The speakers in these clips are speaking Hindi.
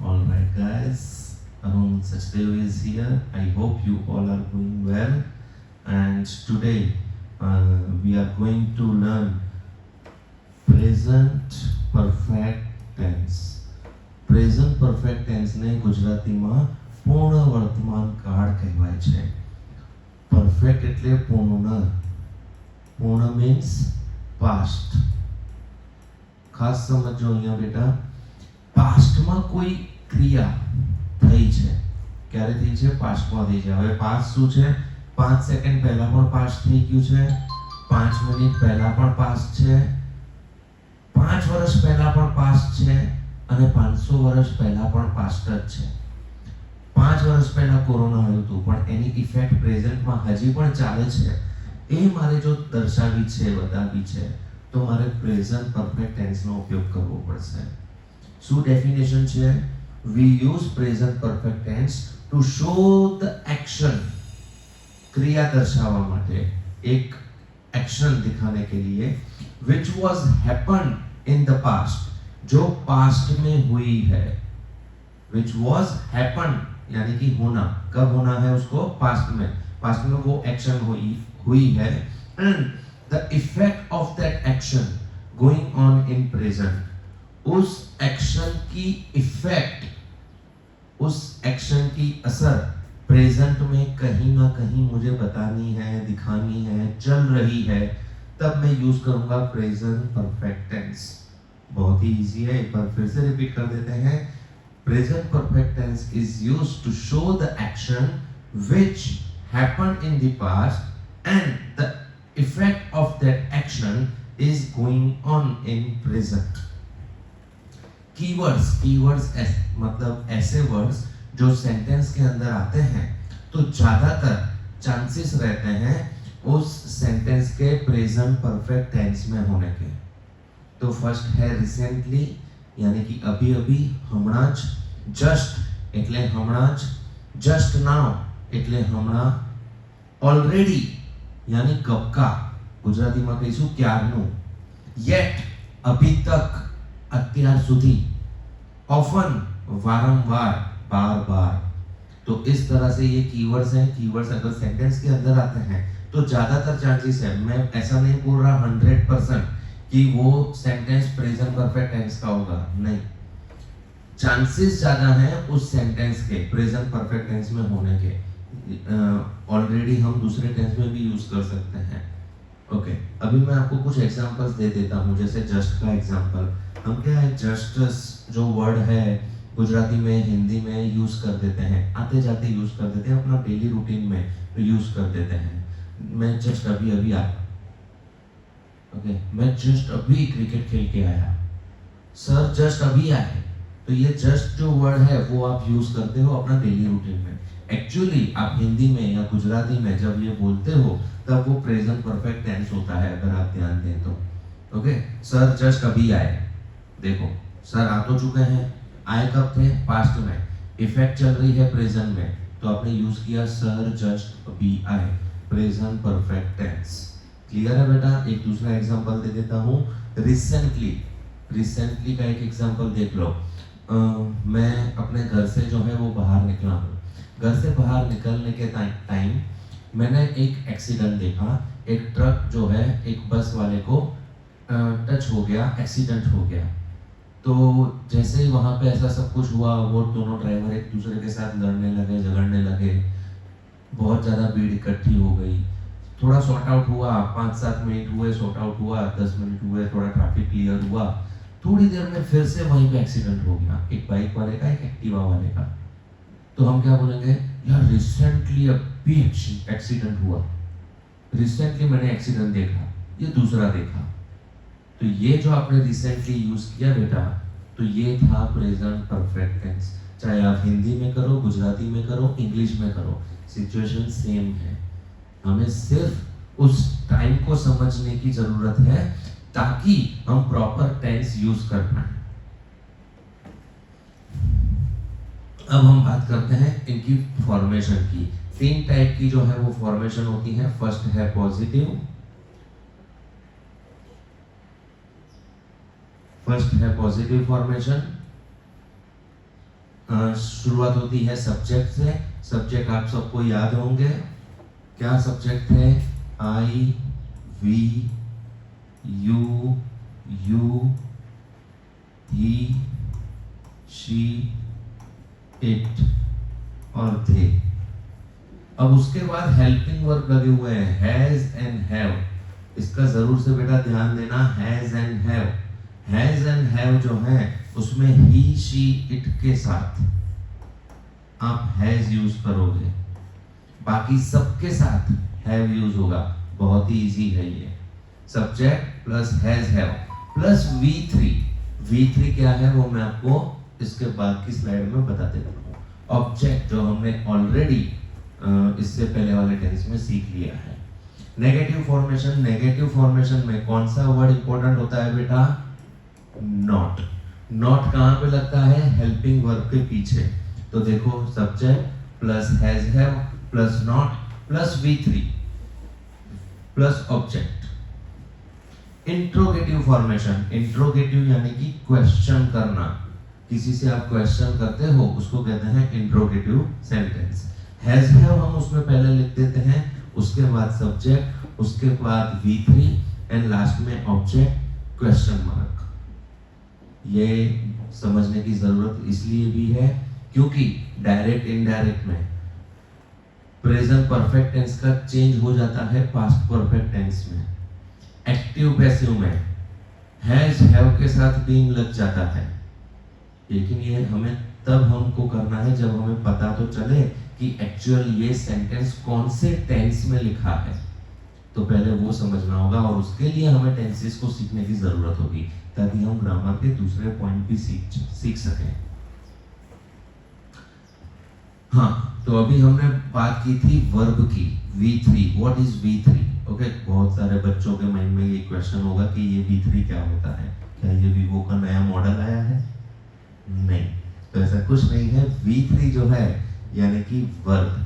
All right, guys. Arun Sachdev is here. I hope you all are doing well. And today we are going to learn present perfect tense. Present perfect ટેન્સને ગુજરાતીમાં પૂર્ણ વર્તમાન કાળ કહેવાય છે. પરફેક્ટ એટલે પૂર્ણ. પૂર્ણ મીન્સ પાસ્ટ. ખાસ સમજો અહીંયા બેટા, પાસ્ટમાં કોઈ ક્રિયા થઈ છે. ક્યારે થઈ છે? પાસ્ટમાં થઈ છે. હવે પાસ્ટ શું છે? 5 સેકન્ડ પહેલા પણ પાસ્ટ થઈ ગયું છે, 5 મિનિટ પહેલા પણ પાસ્ટ છે, 5 વર્ષ પહેલા પણ પાસ્ટ છે અને 500 વર્ષ પહેલા પણ પાસ્ટ જ છે. 5 વર્ષ પહેલા કોરોના આવ્યું હતું પણ એની ઇફેક્ટ પ્રેઝન્ટમાં હજી પણ ચાલે છે. એ મારે જો દર્શાવી છે, બતાવી છે, તો મારે પ્રેઝન્ટ પરફેક્ટ ટેન્સનો ઉપયોગ કરવો પડશે. શું ડેફિનેશન છે? વી use present perfect tense to show the action. क्रिया दर्शावा माटे, एक एक्शन दिखाने के लिए which was happened in the past, जो पास्ट में हुई है. which was happened यानी कि होना. कब होना है उसको? पास्ट में. पास्ट में वो एक्शन हुई है and the effect of that action going on in present. उस एक्शन की इफेक्ट, उस एक्शन की असर प्रेजेंट में कहीं ना कहीं मुझे बतानी है, दिखानी है, चल रही है, तब मैं यूज करूंगा प्रेजेंट परफेक्ट टेंस. बहुत ही इजी है, एक बार फिर से रिपीट कर देते हैं. Present perfect tense is used to show the action which happened in the past and the effect of that action is going on in present. Keywords मतलब ऐसे वर्ड्स जो सेंटेंस के अंदर आते हैं तो ज्यादातर चांसेस रहते हैं उस सेंटेंस के प्रेजेंट परफेक्ट टेंस में होने के. तो फर्स्ट है रिसेंटली यानी कि अभी अभी, हमણાં જ, जस्ट એટલે હમણાં જ, जस्ट नाउ એટલે હમણાં, ऑलरेडी यानी कब का, ગુજરાતીમાં કહીશું ક્યારનું, yet अभी तक, અત્યાર સુધી, often વારંવાર, बार बार. तो इस तरह से ये कीवर्ड्स हैं. कीवर्ड्स अगर सेंटेंस के अंदर आते हैं तो ज्यादातर चांसेस है, मैं ऐसा नहीं बोल रहा 100% कि वो सेंटेंस प्रेजेंट परफेक्ट टेंस का होगा, नहीं. चांसेस ज्यादा हैं उस सेंटेंस के प्रेजेंट परफेक्ट टेंस में होने के. ऑलरेडी हम दूसरे टेंस में भी यूज कर सकते हैं. ओके, अभी मैं आपको कुछ एग्जांपल्स दे देता हूँ. जैसे जस्ट का एग्जांपल, हम क्या है, जस्ट जो वर्ड है गुजराती में, हिंदी में यूज कर देते हैं, आते जाते यूज कर देते हैं, अपना डेली रूटीन में यूज कर देते हैं. मैं जस्ट अभी अभी आया. ओके, मैं जस्ट अभी क्रिकेट खेल के आया. सर जस्ट अभी आए. तो ये जस्ट जो वर्ड है वो आप यूज करते हो अपना डेली रूटीन में. एक्चुअली आप हिंदी में या गुजराती में जब ये बोलते हो तब वो प्रेजेंट परफेक्ट टेंस होता है, अगर आप ध्यान दें तो. ओके, सर जस्ट अभी आए. देखो, सर आ तो चुके हैं, आए कब थे? पास्ट में. इफेक्ट चल रही है प्रेजेंट में, तो आपने यूज किया सर जस्ट अभी आए, प्रेजेंट परफेक्ट टेंस. क्लियर है बेटा? एक दूसरा एग्जांपल दे देता हूँ. रिसेंटली, रिसेंटली का एक एग्जांपल देख लो. मैं अपने घर से जो है वो बाहर निकला हूँ. घर से बाहर निकलने के टाइम मैंने एक एक्सीडेंट देखा. एक ट्रक जो है एक बस वाले को टच हो गया, एक्सीडेंट हो गया. तो जैसे ही वहाँ पे ऐसा सब कुछ हुआ, वो दोनों ड्राइवर एक दूसरे के साथ लड़ने लगे, झगड़ने लगे, बहुत ज़्यादा भीड़ इकट्ठी हो गई. थोड़ा सॉर्ट आउट हुआ, 5-7 मिनट हुए, सॉर्ट आउट हुआ, 10 मिनट हुए, थोड़ा ट्रैफिक क्लियर हुआ. थोड़ी देर में फिर से वहीं पे एक्सीडेंट हो गया, एक बाइक वाले का, एक एक्टिवा वाले का. तो हम क्या बोलेंगे? यार रिसेंटली अभी एक्सीडेंट हुआ, रिसेंटली मैंने एक्सीडेंट देखा, ये दूसरा देखा. तो ये जो आपने रिसेंटली यूज किया बेटा, तो ये था प्रेजेंट परफेक्ट टेंस. चाहे आप हिंदी में करो, गुजराती में करो, इंग्लिश में करो, सिचुएशन सेम है. हमें सिर्फ उस टाइम को समझने की जरूरत है ताकि हम प्रॉपर टेंस यूज कर पाए. अब हम बात करते हैं इनकी फॉर्मेशन की. 3 टाइप की जो है वो फॉर्मेशन होती है. फर्स्ट है पॉजिटिव, फर्स्ट है पॉजिटिव फॉर्मेशन, शुरुआत होती है सब्जेक्ट से। सब्जेक्ट आप सबको याद होंगे, क्या सब्जेक्ट है? I, we, you, he, she, it और दे। अब उसके बाद हेल्पिंग वर्ब लगे हुए हैं, हैज एंड हैव। इसका जरूर से बेटा ध्यान देना, has and have. Has and have जो है उसमें ही, शी, इट के साथ आप हैज यूज करोगे, बाकी सबके साथ हैव यूज होगा। बहुत ही इजी है ये। Subject plus has have plus V3। V3 क्या है वो मैं आपको इसके बाद की स्लाइड में बता देता हूँ। ऑब्जेक्ट जो हमने ऑलरेडी इससे पहले वाले टेंस में सीख लिया है। नेगेटिव फॉर्मेशन, नेगेटिव फॉर्मेशन में कौन सा वर्ड इंपॉर्टेंट होता है बेटा? नॉट। नॉट कहाँ पे लगता है? हेल्पिंग वर्ब के पीछे। तो देखो, subject plus has have plus not plus V3 plus object. Interrogative formation, interrogative यानी कि क्वेश्चन करना। किसी से आप क्वेश्चन करते हो उसको कहते हैं इंट्रोगेटिव सेंटेंस। हैज हैव हम उसमें पहले लिख देते हैं, उसके बाद सब्जेक्ट, उसके बाद V3 एंड लास्ट में ऑब्जेक्ट क्वेश्चन मार्क। ये समझने की जरूरत इसलिए भी है क्योंकि डायरेक्ट इनडायरेक्ट में प्रेजेंट परफेक्ट टेंस का चेंज हो जाता है पास्ट परफेक्ट टेंस में। एक्टिव पैसिव में हैज हैव के साथ बीइंग लग जाता है, लेकिन ये हमें तब हमको करना है जब हमें पता तो चले कि एक्चुअल ये सेंटेंस कौन से टेंस में लिखा है। तो पहले वो समझना होगा और उसके लिए हमें टेंसेस को सीखने की जरूरत होगी ताकि हम ग्रामर के दूसरे पॉइंट भी सीख सकें। हाँ, तो अभी हमने बात की थी वर्ब की, V3। What is V3? Okay, बहुत सारे बच्चों के माइंड में ये क्वेश्चन होगा कि ये V3 क्या होता है? क्या ये वीवो का नया मॉडल आया है? नहीं, तो ऐसा कुछ नहीं है। V3 जो है यानी कि वर्ब,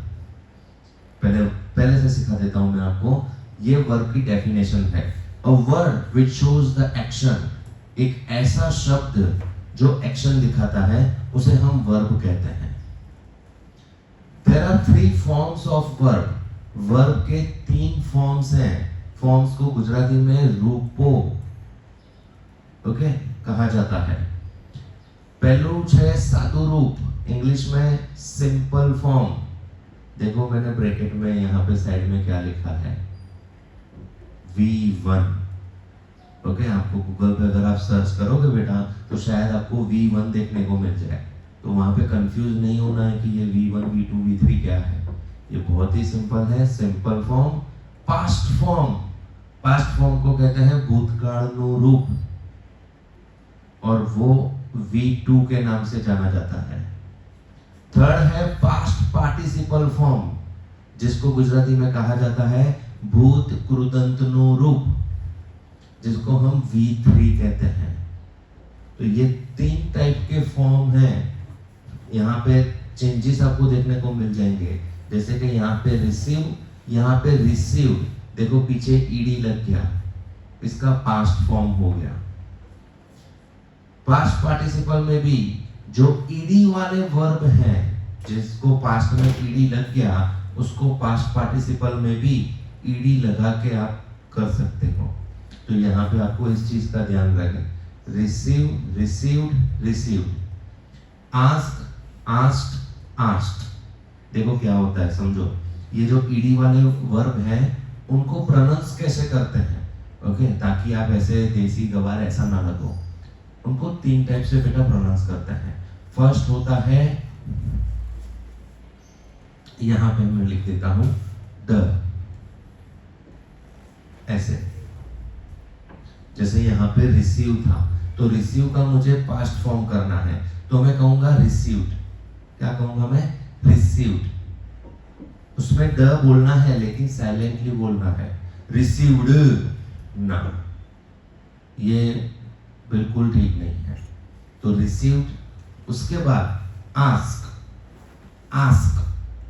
पहले से सिखा देता हूं मैं आपको। ये वर्ब की डेफिनेशन है, a word which shows the action. एक ऐसा शब्द जो एक्शन दिखाता है उसे हम वर्ब कहते हैं। There are 3 forms of verb. Verb के 3 फॉर्म्स हैं। फॉर्म्स को गुजराती में रूपो कहा जाता है। पहलू है सादु रूप, इंग्लिश में सिंपल फॉर्म। देखो मैंने ब्रैकेट में यहाँ पे साइड में क्या लिखा है? V1। आपको गूगल पे अगर आप सर्च करोगे बेटा तो शायद आपको V1 देखने को मिल जाए, तो वहां पे कंफ्यूज नहीं होना है कि ये V1, V2, V3 क्या है। ये बहुत ही सिंपल है, simple form. Past form, past form को कहते हैं भूतकालानुरूप और वो V2 के नाम से जाना जाता है। थर्ड है पास्ट पार्टिसिपल फॉर्म, जिसको गुजराती में कहा जाता है भूत कृदंतनुरूप, जिसको हम V3 कहते हैं। तो ये 3 टाइप के फॉर्म हैं। यहाँ पे चेंजेस आपको देखने को मिल जाएंगे, जैसे कि यहाँ पे रिसीव, यहाँ पे रिसीव, देखो पीछे ईडी लग गया, इसका पास्ट फॉर्म हो गया। पास्ट पार्टिसिपल में भी जो ईडी वाले वर्ब हैं, जिसको पास्ट में ईडी लग गया, उसको पास्ट पार्टिसिपल में भी ईडी लगा के आप कर सकते हो। तो यहाँ पे आपको इस चीज का ध्यान रखें, receive, received, received, ask, asked, asked. देखो क्या होता है, समझो। ये जो ईडी वाले वर्ब हैं उनको प्रोनाउंस कैसे करते हैं? ताकि आप ऐसे देसी गवार ऐसा ना लगो। उनको 3 टाइप से बेटा प्रोनाउंस करते हैं। फर्स्ट होता है, यहां पे मैं लिख देता हूं द, ऐसे। जैसे यहाँ पे रिसीव था, तो रिसीव का मुझे पास्ट फॉर्म करना है, तो मैं कहूंगा रिसीव्ड। क्या कहूंगा मैं? रिसीव्ड। उसमें द बोलना है लेकिन साइलेंटली बोलना है, रिसीव्ड ना, ये बिल्कुल ठीक नहीं है। तो रिसीव्ड। उसके बाद ask, ask,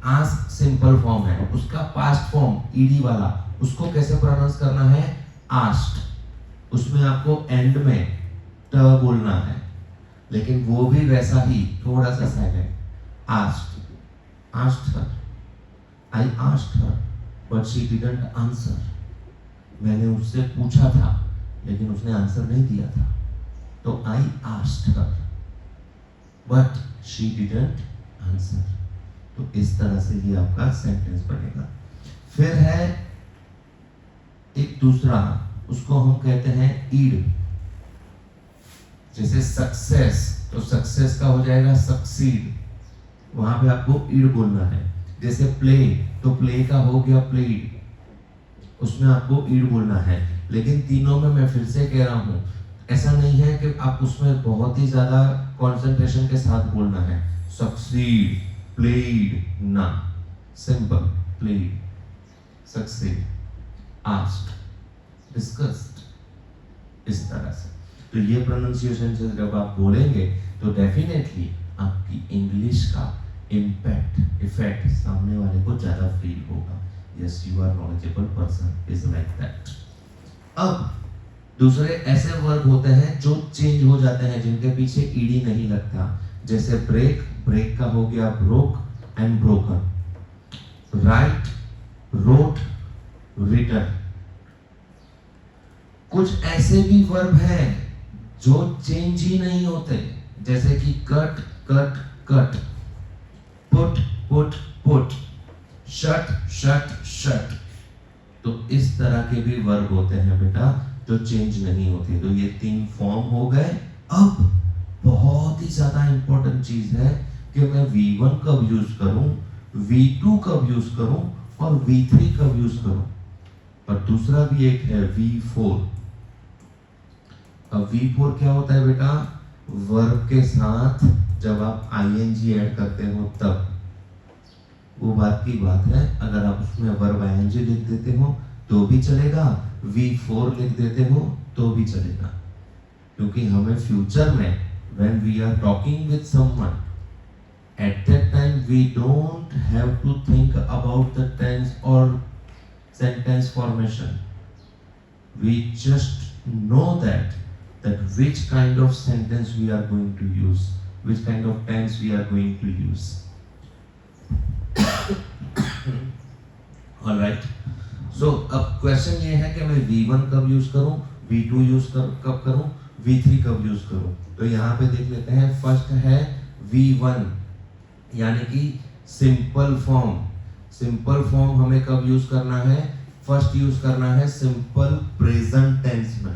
ask simple form है, उसका पास्ट फॉर्म ईडी वाला, उसको कैसे प्रोनाउंस करना है? आस्क्ड। उसमें आपको एंड में ट बोलना है। लेकिन वो भी वैसा ही थोड़ा सा silent. asked her. I asked her, but she didn't answer. मैंने उससे पूछा था लेकिन उसने आंसर नहीं दिया था. तो I asked her, but she didn't answer. तो इस तरह से ही आपका सेंटेंस बनेगा. फिर है एक दूसरा, उसको हम कहते हैं ईड. जैसे सक्सेस, तो सक्सेस का हो जाएगा सक्सीड, वहां पे आपको ईड बोलना है. जैसे प्ले, तो प्ले का हो गया प्लेड, उसमें आपको ईड बोलना है. लेकिन तीनों में मैं फिर से कह रहा हूं, ऐसा नहीं है कि आप उसमें बहुत ही ज्यादा कंसंट्रेशन के साथ बोलना है. सक्सीड, प्लेड ना, simple played, succeed, asked, discussed, इस तरह से. तो ये प्रोनाउंसिएशन से जब आप बोलेंगे तो डेफिनेटली आपकी इंग्लिश का इम्पैक्ट, इफेक्ट सामने वाले को ज्यादा फील होगा. Yes, you are knowledgeable person, is like that. अब दूसरे ऐसे वर्ब होते हैं जो चेंज हो जाते हैं, जिनके पीछे ईडी नहीं लगता. जैसे ब्रेक, ब्रेक का हो गया broke and broken. Write, wrote, written. कुछ ऐसे भी वर्ब हैं जो चेंज ही नहीं होते, जैसे कि cut, cut, cut, put, put, put, shut, shut, shut. तो इस तरह के भी वर्ब होते हैं बेटा जो चेंज नहीं होते. तो ये 3 फॉर्म हो गए. अब बहुत ही ज्यादा इंपॉर्टेंट चीज है कि मैं V1 कब यूज करूं, V2 कब यूज करूं और V3 कब यूज करूं. और दूसरा भी एक है V4. अब V4 क्या होता है बेटा, वर्ब के साथ जब आप ing ऐड करते हो तब. वो बात की बात है, अगर आप उसमें वर्ब ing लिख देते हो तो भी चलेगा, V4 लिख देते हो तो भी चलेगा. क्योंकि हमें फ्यूचर में when we are talking with someone, at that time we don't have to think about the tense or sentence formation. We just know that which kind of sentence we are going to use, which kind of tense we are going to use. All right. So अब क्वेश्चन ये है कि मैं V1 कब यूज करूं, V2 कब करूं, V3 कब यूज करूं. तो यहाँ पे देख लेते हैं. फर्स्ट है V1, यानी कि सिंपल फॉर्म. सिंपल फॉर्म हमें कब यूज करना है, फर्स्ट यूज करना है सिंपल प्रेजेंट टेंस में.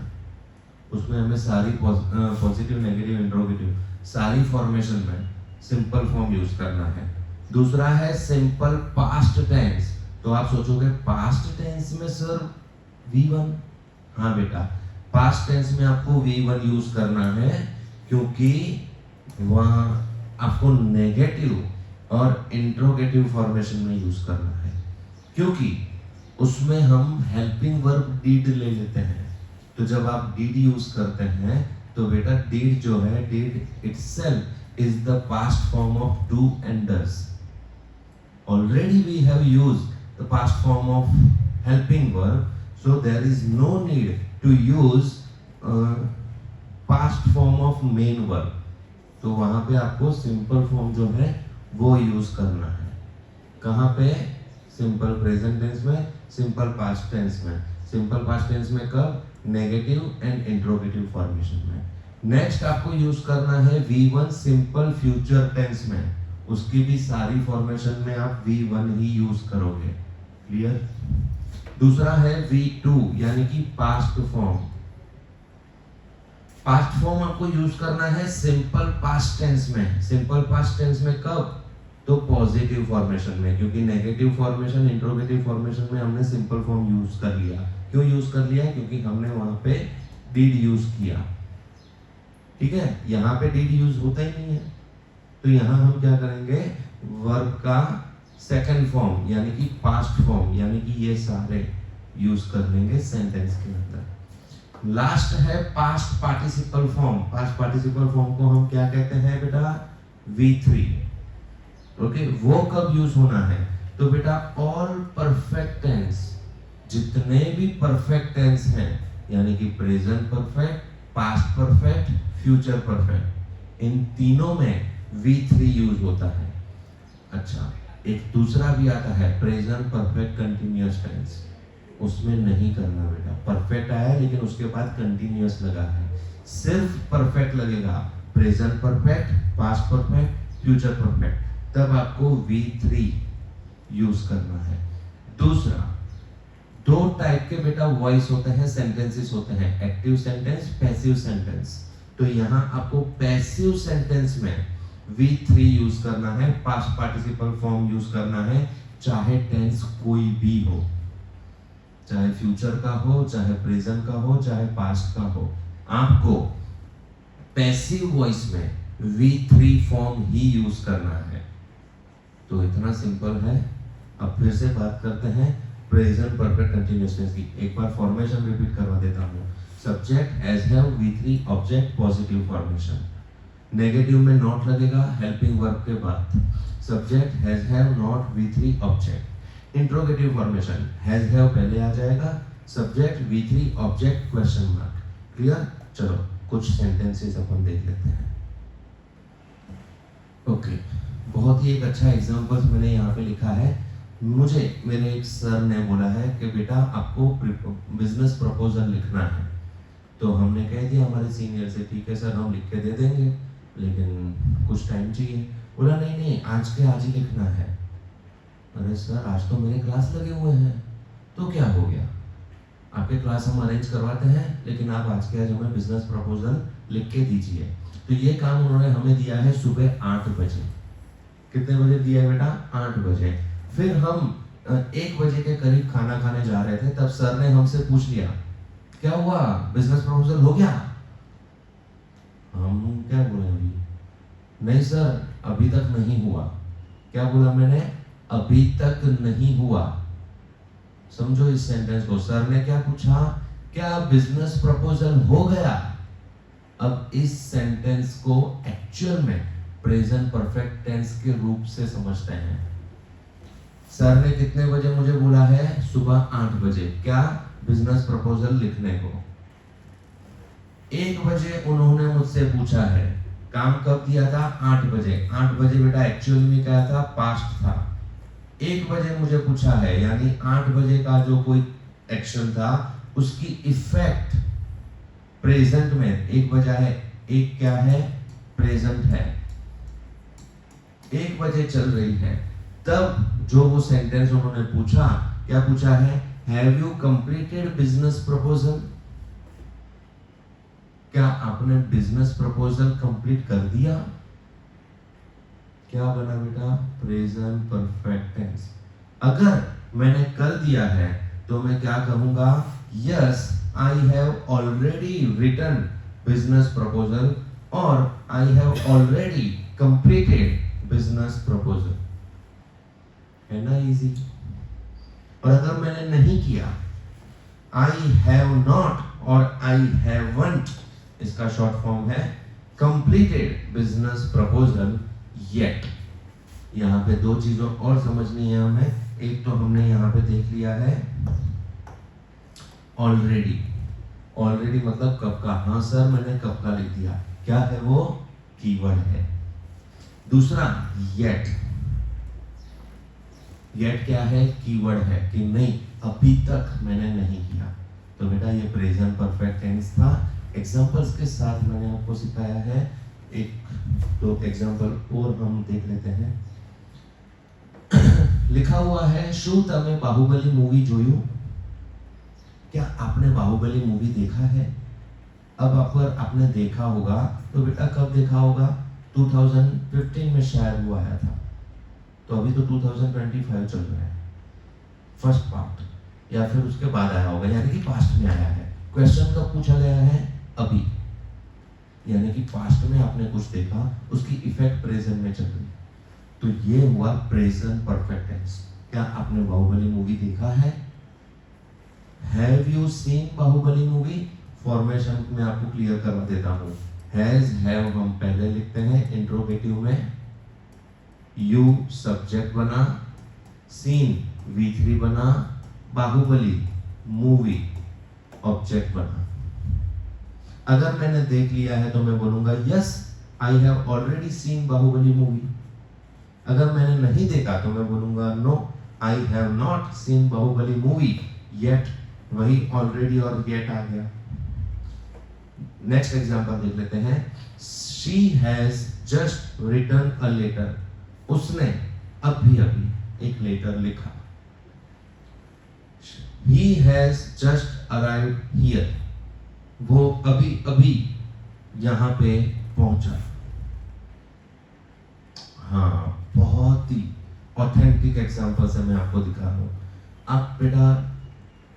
उसमें हमें सारी पॉजिटिव, नेगेटिव, इंट्रोगेटिव सारी फॉर्मेशन में सिंपल फॉर्म यूज करना है. दूसरा है सिंपल पास्ट टेंस. तो आप सोचोगे पास्ट टेंस में सर V1, हाँ बेटा, पास्ट टेंस में आपको V1 यूज करना है क्योंकि वहां आपको नेगेटिव और इंट्रोगेटिव फॉर्मेशन में यूज करना है. क्योंकि उसमें हम हेल्पिंग वर्ब डीड ले लेते हैं. तो जब आप डीड यूज करते हैं तो बेटा डीड जो है, did itself is the past form of do and does. Already we have used the past form of helping verb, so there is no need to use past form of main verb. तो वहां पे आपको सिंपल फॉर्म जो है वो यूज करना है. कहाँ पे, सिंपल प्रेजेंट टेंस में, सिंपल पास्ट टेंस में. सिंपल पास्ट टेंस में कब, नेगेटिव एंड इंट्रोगेटिव फॉर्मेशन में. नेक्स्ट आपको यूज करना है V1 सिंपल फ्यूचर टेंस में. उसकी भी सारी फॉर्मेशन में आप V1 ही यूज करोगे. क्लियर. दूसरा है V2 यानी कि पास्ट फॉर्म. पास्ट फॉर्म आपको यूज करना है सिंपल पास्ट टेंस में. सिंपल पास्ट टेंस में कब, तो पॉजिटिव फॉर्मेशन में. क्योंकि नेगेटिव फॉर्मेशन, इंट्रोगेटिव फॉर्मेशन में हमने सिंपल फॉर्म यूज कर लिया. क्यों यूज कर लिया, क्योंकि हमने वहां पे डीड यूज किया. ठीक है, यहाँ पे डीड यूज होता ही नहीं है. तो यहाँ हम क्या करेंगे, वर्ब का सेकंड फॉर्म यानी कि पास्ट फॉर्म, यानी कि ये सारे यूज कर लेंगे सेंटेंस के अंदर. लास्ट है past participle form. Past participle form को हम क्या कहते हैं बेटा, V3. ओके, वो कब यूज होना है, तो बेटा ऑल परफेक्ट टेंस, जितने भी परफेक्ट टेंस हैं, यानी कि present perfect, past perfect, future perfect, इन तीनों में V3 यूज होता है। अच्छा, एक दूसरा भी आता है प्रेजेंट परफेक्ट कंटिन्यूअस टेंस, उसमें नहीं करना बेटा। परफेक्ट आया लेकिन उसके बाद कंटिन्यूअस लगा है, सिर्फ परफेक्ट लगेगा, present perfect, past perfect, future perfect, तब आपको V3 यूज करना है। दूसरा, दो टाइप के बेटा वॉइस होते हैं, सेंटेंसेस होते हैं, एक्टिव सेंटेंस, पैसिव सेंटेंस। तो यहाँ आपको पैसिव सेंटेंस में V3 यूज करना है, पास्ट पार्टिसिपल फॉर्म यूज करना है, चाहे टेंस कोई भी हो, चाहे फ्यूचर का हो, चाहे प्रेजेंट का हो, चाहे पास्ट का हो, आपको पैसिव वॉइस में V3 फॉर्म ही यूज करना है। तो इतना सिंपल है। अब फिर से बात करते हैं प्रेजेंट परफेक्ट कंटीन्यूअस टेंस की। एक बार फॉर्मेशन रिपीट करवा देता हूँ। Subject has have V3 object positive formation, negative में नॉट लगेगा हेल्पिंग वर्ब के बाद। Subject has have not V3 object. Interrogative formation has have पहले आ जाएगा, subject V3 object question mark. Clear? चलो कुछ सेंटेंसेस अपन देख लेते हैं। ओके, बहुत ही एक अच्छा एग्जांपल्स मैंने यहाँ पे लिखा है। मुझे मेरे एक सर ने बोला है कि बेटा आपको बिजनेस प्रपोजल लिखना है। तो हमने कह दिया हमारे सीनियर से, ठीक है सर हम लिख के दे देंगे, लेकिन कुछ टाइम चाहिए। बोला नहीं नहीं आज के आज ही लिखना है। अरे सर आज तो मेरे क्लास लगे हुए हैं। तो क्या हो गया, आपके क्लास हम अरेंज करवाते हैं, लेकिन आप आज के आज हमें बिजनेस प्रपोजल लिख के दीजिए। तो ये काम उन्होंने हमें दिया है सुबह 8 बजे। कितने बजे दिया है बेटा? 8 बजे। फिर हम 1 बजे के करीब खाना खाने जा रहे थे, तब सर ने हमसे पूछ लिया क्या हुआ, बिजनेस प्रपोजल हो गया? हम क्या बोले अभी? नहीं सर अभी तक नहीं हुआ। क्या बोला मैंने? अभी तक नहीं हुआ। समझो इस सेंटेंस को। सर ने क्या पूछा? क्या बिजनेस प्रपोजल हो गया? अब इस सेंटेंस को एक्चुअल में प्रेजेंट परफेक्ट टेंस के रूप से समझते हैं। सर ने कितने बजे मुझे बोला है? सुबह 8 बजे। क्या? बिजनेस प्रपोजल लिखने को। 1 बजे उन्होंने मुझसे पूछा है। काम कब दिया था? 8 बजे। 8 बजे बेटा एक्चुअल में क्या था? पास्ट था। 1 बजे मुझे पूछा है, यानी 8 बजे का जो कोई एक्शन था उसकी इफेक्ट प्रेजेंट में 1 बजा है। 1 क्या है? प्रेजेंट है। 1 बजे चल रही है। तब जो वो सेंटेंस उन्होंने पूछा, क्या पूछा है? Have you completed business proposal? क्या आपने बिजनेस प्रपोजल कंप्लीट कर दिया? क्या बना बेटा? Present perfect tense. अगर मैंने कर दिया है तो मैं क्या कहूंगा? Yes I have already written business proposal और I have already completed business proposal. है ना इजी? और अगर मैंने नहीं किया, आई हैव नॉट और आई हैवंट, इसका शॉर्ट फॉर्म है कंप्लीटेड बिजनेस प्रपोजल येट। यहाँ पे 2 चीजों और समझनी है हमें। एक तो हमने यहाँ पे देख लिया है ऑलरेडी। ऑलरेडी मतलब कब का? हाँ सर मैंने कब का लिख दिया। क्या है वो? कीवर्ड है। दूसरा येट। येट क्या है? कीवर्ड है कि नहीं अभी तक मैंने नहीं किया। तो बेटा ये प्रेजेंट परफेक्ट टेंस था। एग्जांपल्स के साथ मैंने आपको सिखाया है। एक तो एग्जांपल और हम देख लेते हैं। लिखा हुआ है शू तमे बाहुबली मूवी जोयू? क्या आपने बाहुबली मूवी देखा है? अब अगर आपने देखा होगा तो बेटा कब देखा होगा? 2015 में शायद वो आया था। तो अभी तो 2025 चल रहा है। फर्स्ट पार्ट, या फिर उसके बाद आया होगा, यानी कि पास्ट में आया है। क्वेश्चन कब पूछा गया है? अभी, यानी कि पास्ट में आपने कुछ देखा, उसकी इफेक्ट प्रेजेंट में चल रही। तो ये हुआ प्रेजेंट परफेक्ट टेंस। क्या आपने बाहुबली मूवी देखा है? Have you seen Baahubali movie? Formation में आपको क्लियर करवा देता हूं। हैज हैव हम पहले लिखते हैं इंट्रोगेटिव में, यू सब्जेक्ट बना, सीन V3 बना, बाहुबली मूवी ऑब्जेक्ट बना। अगर मैंने देख लिया है तो मैं बोलूंगा yes I have already seen Baahubali movie. अगर मैंने नहीं देखा तो मैं बोलूंगा no, I have not seen Baahubali movie yet. वही ऑलरेडी और येट आ गया। नेक्स्ट एग्जांपल देख लेते हैं। She has just written a letter. उसने अभी अभी एक लेटर लिखा। He has just arrived here. वो अभी अभी यहां पे पहुंचा। हाँ, बहुत ही ऑथेंटिक एग्जांपल से मैं आपको दिखा रहा हूं। आप बेटा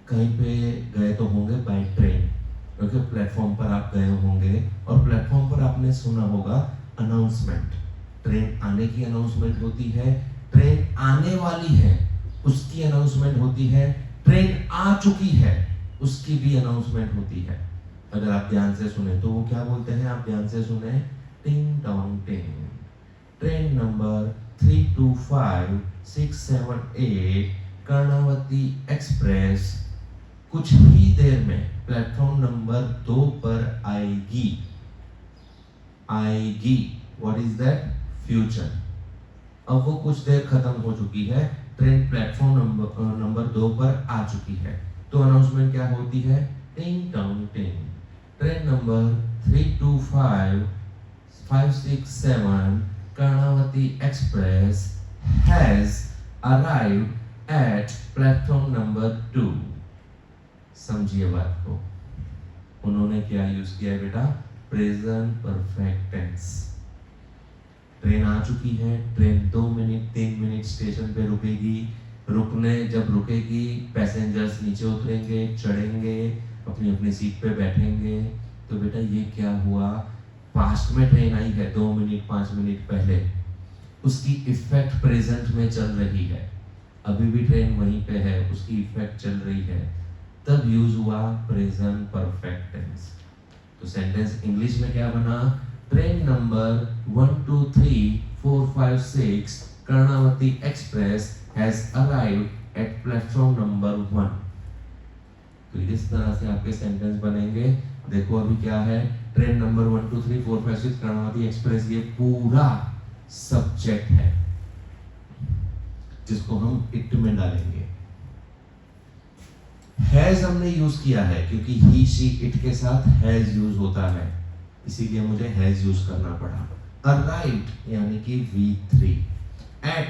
कहीं पे गए तो होंगे बाय ट्रेन, क्योंकि प्लेटफॉर्म पर आप गए होंगे और प्लेटफॉर्म पर आपने सुना होगा अनाउंसमेंट। ट्रेन आने की अनाउंसमेंट होती है, ट्रेन आने वाली है उसकी अनाउंसमेंट होती है, ट्रेन आ चुकी है उसकी भी अनाउंसमेंट होती है। अगर आप ध्यान से सुने तो वो क्या बोलते हैं, आप ध्यान से सुने, टिंग टोंग टिंग, ट्रेन नंबर 325678 कर्णावती एक्सप्रेस कुछ ही देर में प्लेटफॉर्म नंबर 2 पर आएगी। आएगी, व्हाट इज दैट, फ्यूचर। अब वो कुछ देर खत्म हो चुकी है, ट्रेन प्लेटफॉर्म नंबर 2 पर आ चुकी है। तो अनाउंसमेंट क्या होती है, टिंग टोंग टिंग, train number 325567 Karnavati express has arrived at platform number 2। समझिए बात को। उन्होंने क्या यूज किया है बेटा, प्रेजेंट परफेक्ट टेंस। ट्रेन आ चुकी है, ट्रेन 2 मिनट 3 मिनट स्टेशन पे रुकेगी। जब रुकेगी पैसेंजर्स नीचे उतरेंगे, चढ़ेंगे, अपनी अपनी सीट पे बैठेंगे। तो बेटा ये क्या हुआ, पास्ट में ट्रेन आई है 2 मिनट 5 मिनट पहले, उसकी इफेक्ट प्रेजेंट में चल रही है। अभी भी ट्रेन वहीं पे है, उसकी इफेक्ट चल रही है, तब यूज हुआ प्रेजेंट परफेक्ट टेंस। तो सेंटेंस इंग्लिश में क्या बना, train number 123456 Karnavati express has arrived at platform number 1। तो इस तरह से आपके सेंटेंस बनेंगे। देखो अभी क्या है, ट्रेन नंबर 123456 कर्णावती एक्सप्रेस, ये पूरा सब्जेक्ट है जिसको हम इट में डालेंगे। हैज हमने यूज किया है क्योंकि ही शी इट के साथ हैज यूज होता है, इसीलिए मुझे हैज यूज करना पड़ा। अराइव्ड यानी कि V3, एट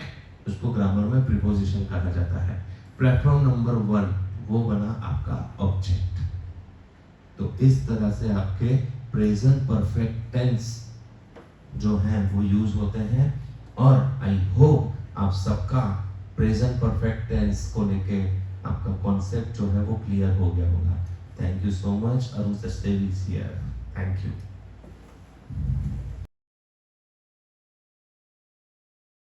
उसको ग्रामर में प्रीपोजिशन कहा जाता है। प्लेटफॉर्म नंबर 1 वो बना आपका ऑब्जेक्ट। तो इस तरह से आपके प्रेजेंट परफेक्ट टेंस जो हैं वो यूज होते हैं। और आई होप आप सबका प्रेजेंट परफेक्ट टेंस को लेके आपका कॉन्सेप्ट जो है वो क्लियर हो गया होगा। Thank you so much. Arun Sachdev is here. Thank you.